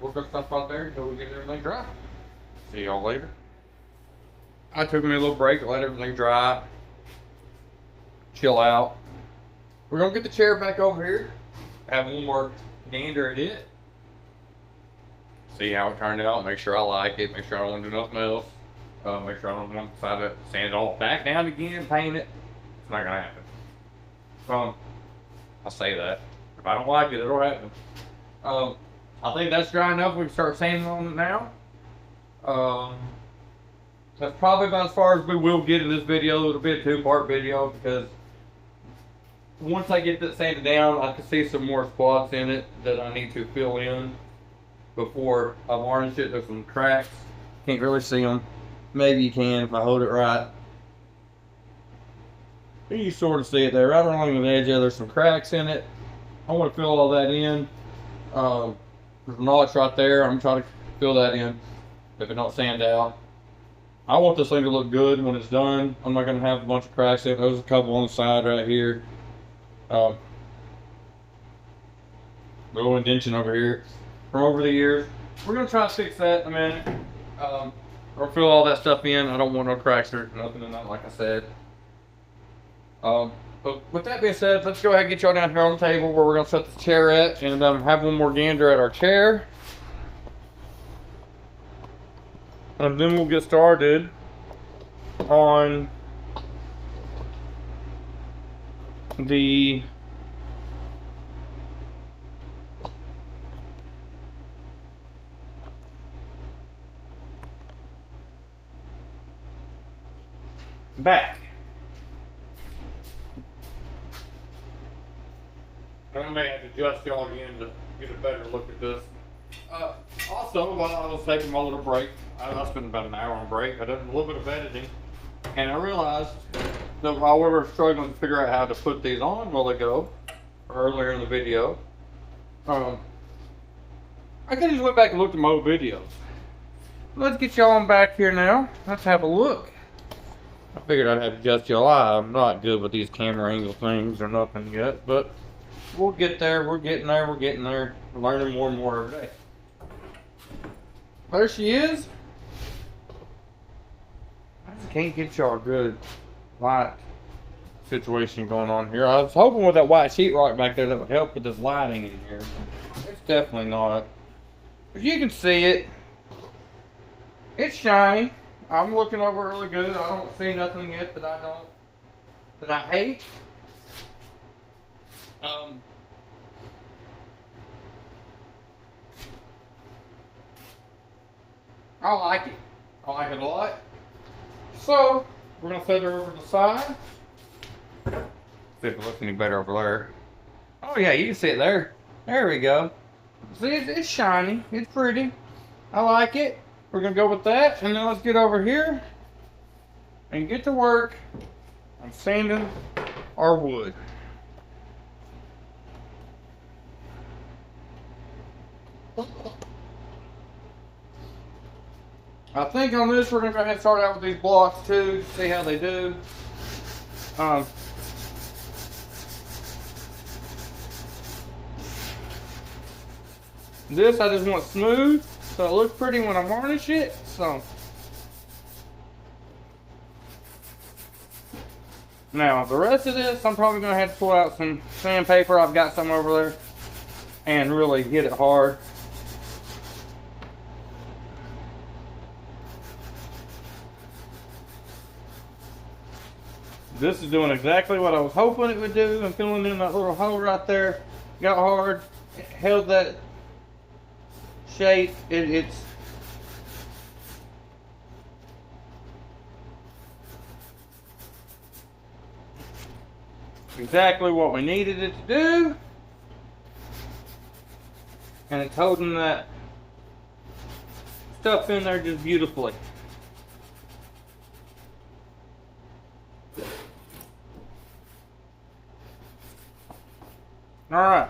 we'll put stuff out there until we get everything dry. See y'all later. I took me a little break to let everything dry, chill out. We're gonna get the chair back over here, have one more gander at it, see how it turned out, make sure I like it, make sure I don't want to do nothing else, make sure I don't want to decide to sand it all back down again, paint it. It's not gonna happen. I say that. If I don't like it, it'll happen. I think that's dry enough. We can start sanding on it now. That's probably about as far as we will get in this video. It'll be a two-part video because once I get that sanded down, I can see some more spots in it that I need to fill in before I varnish it. There's some cracks. Can't really see them. Maybe you can if I hold it right. You sort of see it there, right along the edge. Yeah, there's some cracks in it. I want to fill all that in. There's a notch right there. I'm trying to fill that in if it don't sand out. I want this thing to look good when it's done. I'm not going to have a bunch of cracks in it. There's a couple on the side right here. Little indentation over here from over the years. We're going to try to fix that in a minute. Or fill all that stuff in. I don't want no cracks or nothing in that, like I said. But with that being said, let's go ahead and get y'all down here on the table where we're going to set the chair at and have one more gander at our chair. And then we'll get started on the back. I may have to adjust y'all again to get a better look at this. Also, while I was taking my little break, I spent about an hour on break. I did a little bit of editing, and I realized that while we were struggling to figure out how to put these on while they go, earlier in the video, I could have just went back and looked at my old videos. Let's get y'all on back here now. Let's have a look. I figured I'd have to adjust your eye. I'm not good with these camera angle things or nothing yet, but we'll get there. We're getting there. We're getting there. We're learning more and more every day. There she is. I just can't get y'all a good light situation going on here. I was hoping with that white sheetrock back there that would help with this lighting in here. It's definitely not. But you can see it. It's shiny. I'm looking over really good. I don't see nothing yet that I hate. I like it. I like it a lot. So, we're going to set her over to the side. See if it looks any better over there. Oh yeah, you can see it there. There we go. See, it's shiny. It's pretty. I like it. We're going to go with that. And then let's get over here and get to work on sanding our wood. I think on this we're going to go ahead and start out with these blocks too, see how they do. This I just want smooth so it looks pretty when I varnish it. So now the rest of this I'm probably going to have to pull out some sandpaper. I've got some over there and really hit it hard. This is doing exactly what I was hoping it would do. I'm filling in that little hole right there. Got hard, held that shape. It's exactly what we needed it to do. And it's holding that stuff in there just beautifully. Alright.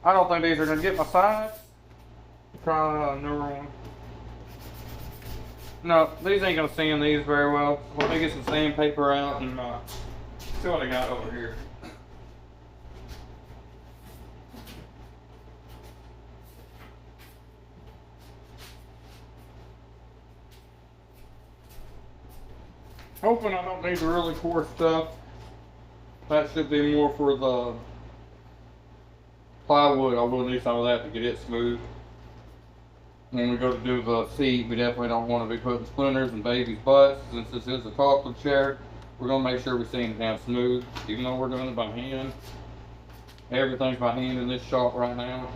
I don't think these are going to get my sides. Try another one. No, these ain't going to sand these very well. Let me get some sandpaper out and see what I got over here. Hoping I don't need the really coarse stuff. That should be more for the plywood. I will need some of that to get it smooth. When we go to do the seat, we definitely don't want to be putting splinters in babies' butts. Since this is a chocolate chair, we're going to make sure we sand it down smooth. Even though we're doing it by hand. Everything's by hand in this shop right now.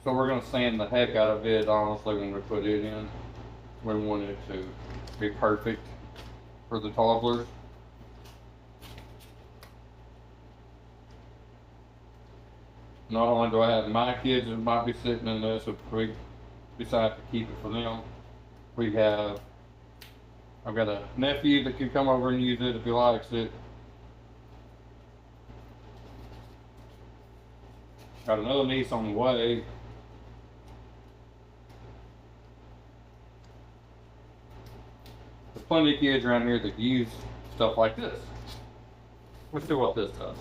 So we're going to sand the heck out of it, honestly, when we put it in. We want it to be perfect for the toddlers. Not only do I have my kids that might be sitting in this, if we decide to keep it for them, I've got a nephew that can come over and use it if he likes it. Got another niece on the way. There's plenty of kids around here that use stuff like this. Let's see what this does.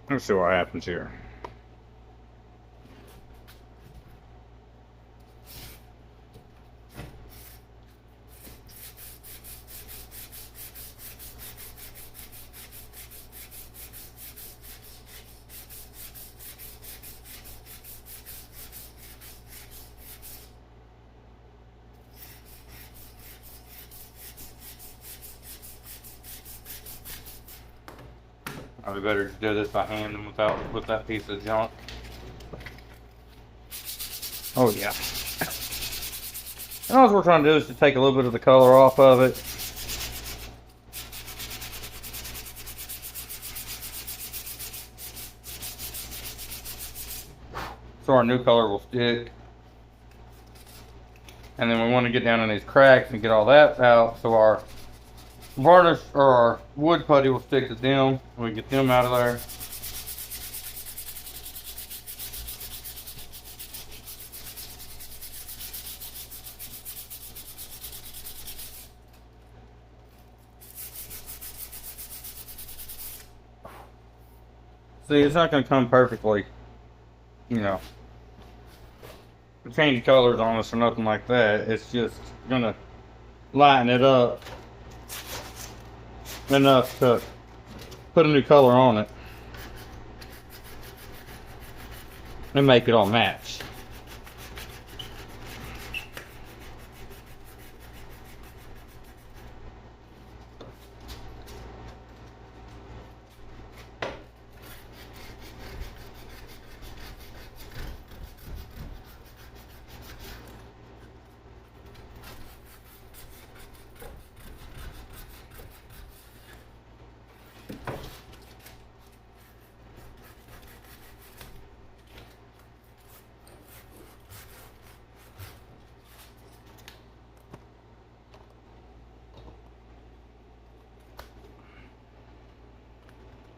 Let's see what happens here. I'd be better to do this by hand than with that piece of junk. Oh yeah. And all we're trying to do is to take a little bit of the color off of it. So our new color will stick. And then we want to get down in these cracks and get all that out so our varnish or our wood putty will stick to them. We get them out of there. See, it's not going to come perfectly, you know, change colors on us or nothing like that. It's just going to lighten it up enough to put a new color on it and make it all match.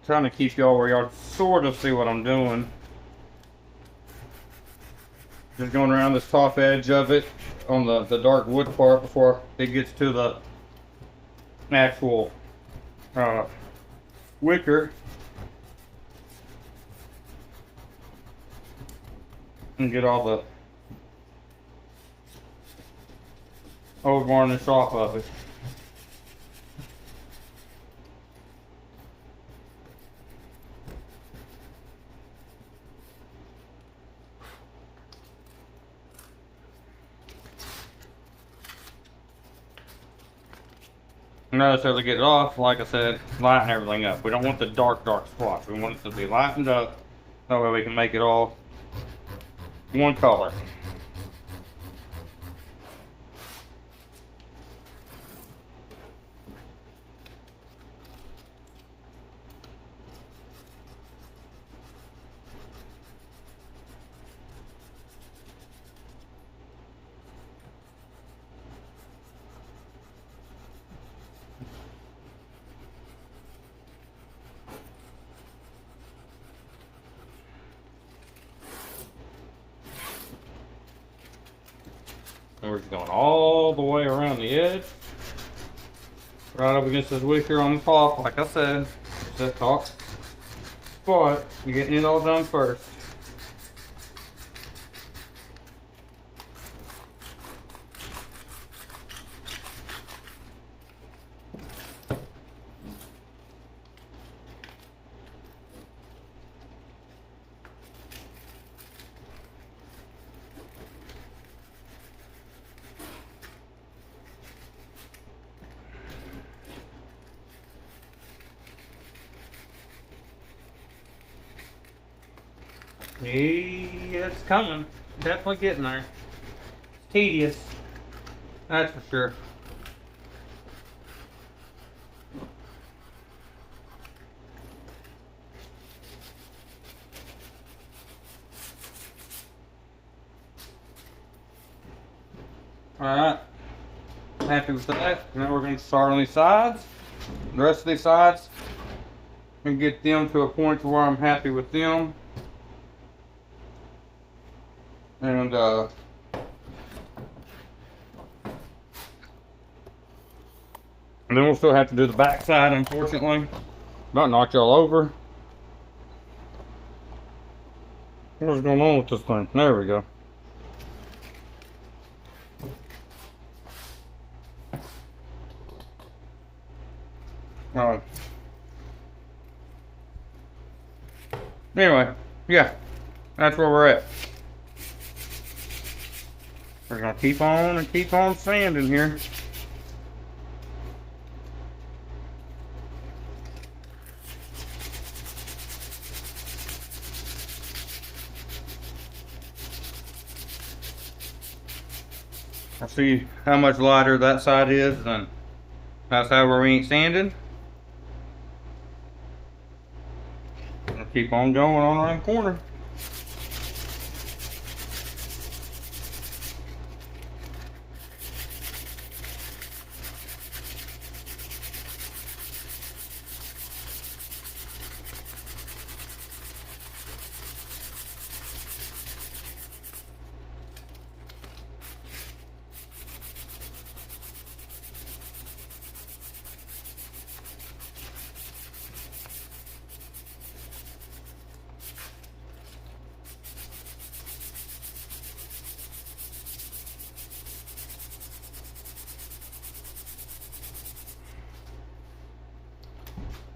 Trying to keep y'all where y'all sort of see what I'm doing. Just going around this top edge of it on the dark wood part before it gets to the actual wicker. And get all the old varnish off of it. not necessarily get it off, like I said, lighten everything up. We don't want the dark spots. We want it to be lightened up. That way we can make it all one color. And we're just going all the way around the edge. Right up against this wick here on the top. Like I said, that top spot, you're getting it all done first. It's coming. Definitely getting there. It's tedious. That's for sure. Alright. Happy with that. Now we're going to start on these sides. The rest of these sides, and get them to a point to where I'm happy with them. And then we'll still have to do the back side, unfortunately. About knocked y'all over. What's going on with this thing? There we go. Alright. Anyway, yeah, that's where we're at. We're gonna keep on sanding here. I see how much lighter that side is than that side where we ain't sanding. I'll keep on going on around the corner.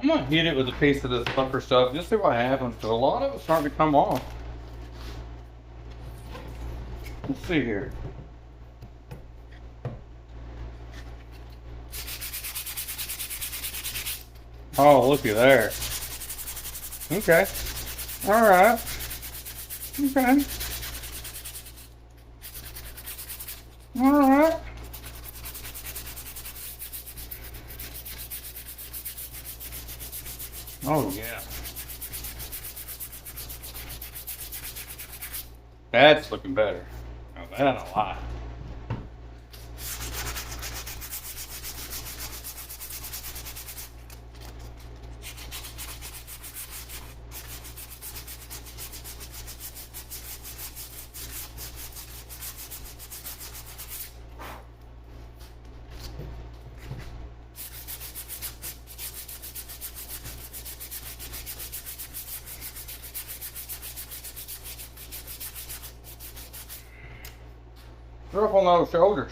I'm gonna hit it with a piece of this buffer stuff, just see what happens, because a lot of it's starting to come off. Let's see here. Oh, looky there. Okay. Alright. Okay. Alright. Oh yeah. That's looking better. Now that a lot. They're up on those shoulders.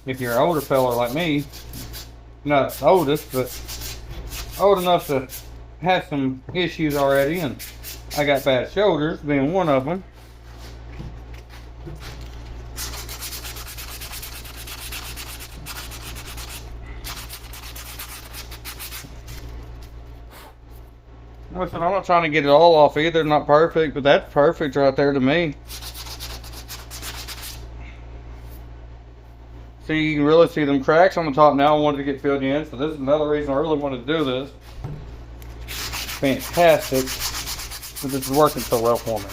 If you're an older fella like me, not the oldest, but old enough to have some issues already, and I got bad shoulders, being one of them. Listen, I'm not trying to get it all off either. Not perfect, but that's perfect right there to me. See, you can really see them cracks on the top now. I wanted to get filled in, so this is another reason I really wanted to do this. Fantastic. But this is working so well for me.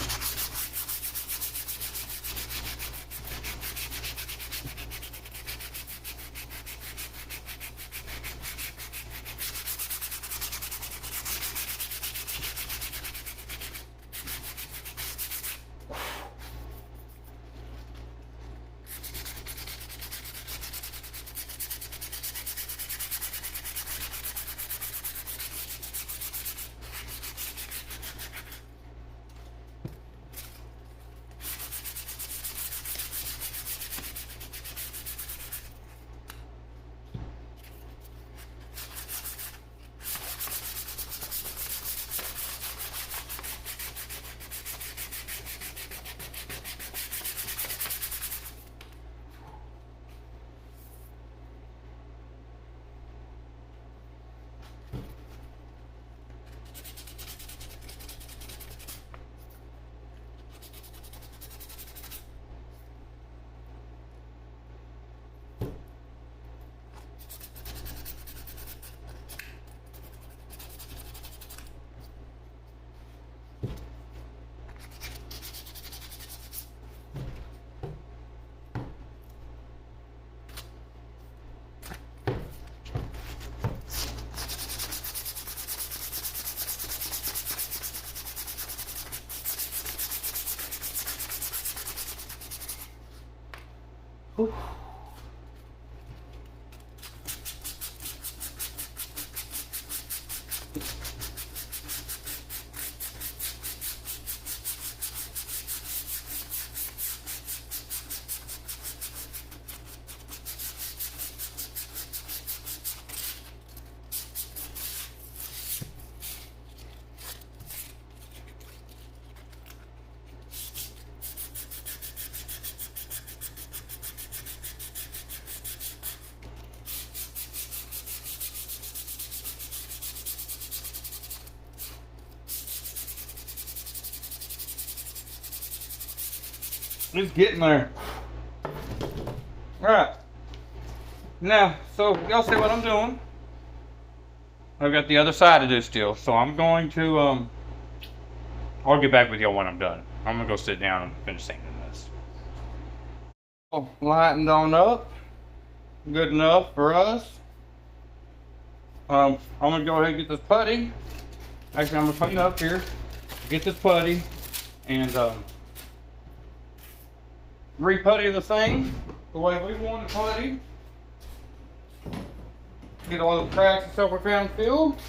Ooh. It's getting there. Alright. Now, so y'all see what I'm doing? I've got the other side to do still. So I'm going to, I'll get back with y'all when I'm done. I'm going to go sit down and finish sanding this. Lightened on up. Good enough for us. I'm going to go ahead and get this putty. Actually, I'm going to clean up here. Get this putty. And, re-putty the thing the way we want to putty. Get all the cracks and stuff we found filled.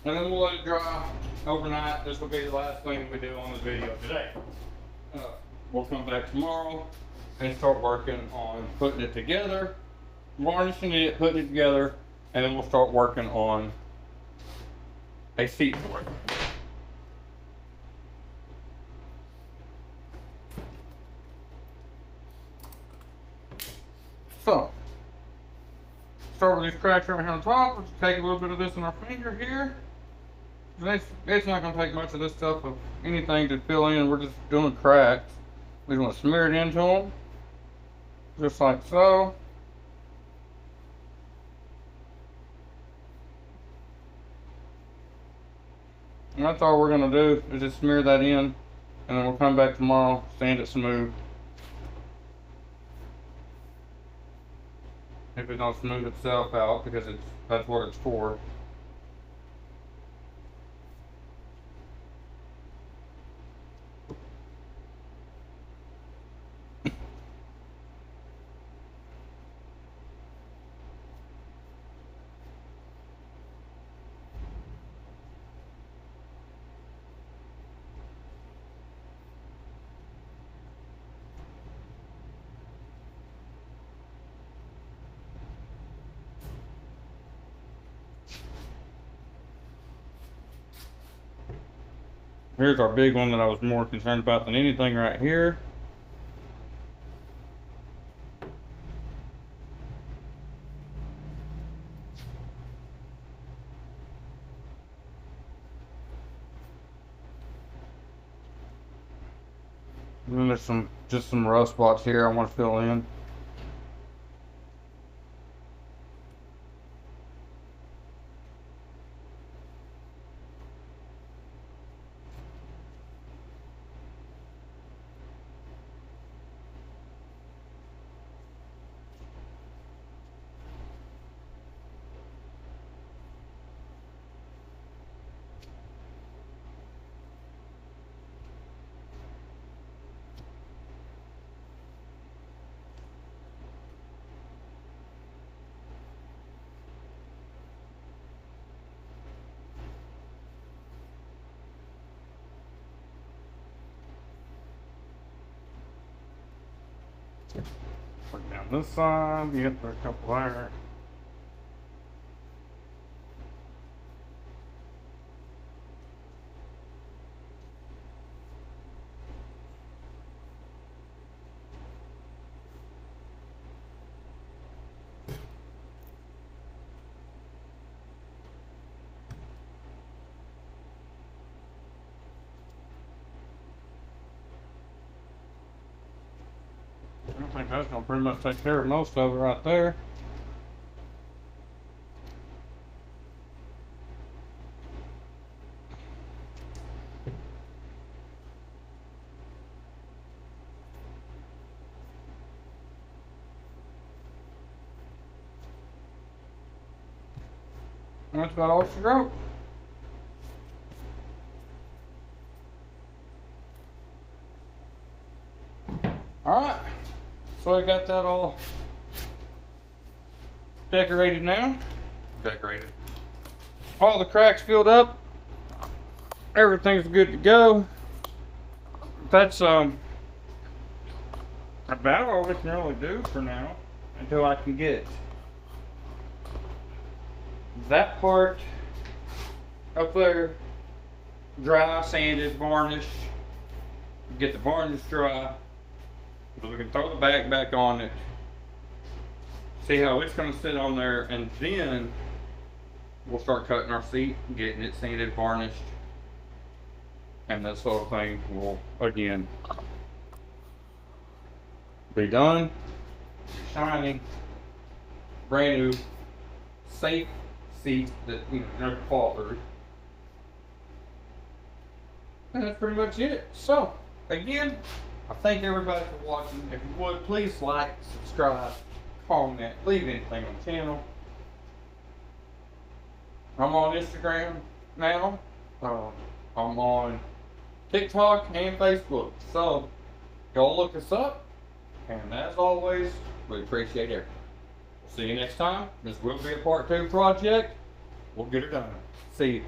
And then we'll let it dry overnight. This will be the last thing we do on the video today. We'll come back tomorrow and start working on putting it together, varnishing it, putting it together, and then we'll start working on a seat for it. So, start with these cracks right here on top. Let's take a little bit of this in our finger here. It's not going to take much of this stuff of anything to fill in. We're just doing cracks. We just want to smear it into them, just like so. And that's all we're going to do is just smear that in, and then we'll come back tomorrow, sand it smooth. If it don't smooth itself out, because that's what it's for. Here's our big one that I was more concerned about than anything right here. And then there's just some rough spots here I want to fill in. Work down this side, you get there a couple there. I think that's gonna pretty much take care of most of it right there. And that's about all she wrote. Alright, so I got that all decorated now. Decorated. All the cracks filled up. Everything's good to go. That's about all we can really do for now until I can get that part up there dry, sanded, varnished. Get the varnish dry. So we can throw the back on it. See how it's going to sit on there, and then we'll start cutting our seat, getting it sanded, varnished, and this sort of thing will again be done. Shiny, brand new, safe seat that never fall through. And that's pretty much it. So again, I thank everybody for watching. If you would, please like, subscribe, comment, leave anything on the channel. I'm on Instagram now. I'm on TikTok and Facebook. So go look us up. And as always, we appreciate it. See you next time. This will be a part 2 project. We'll get it done. See you.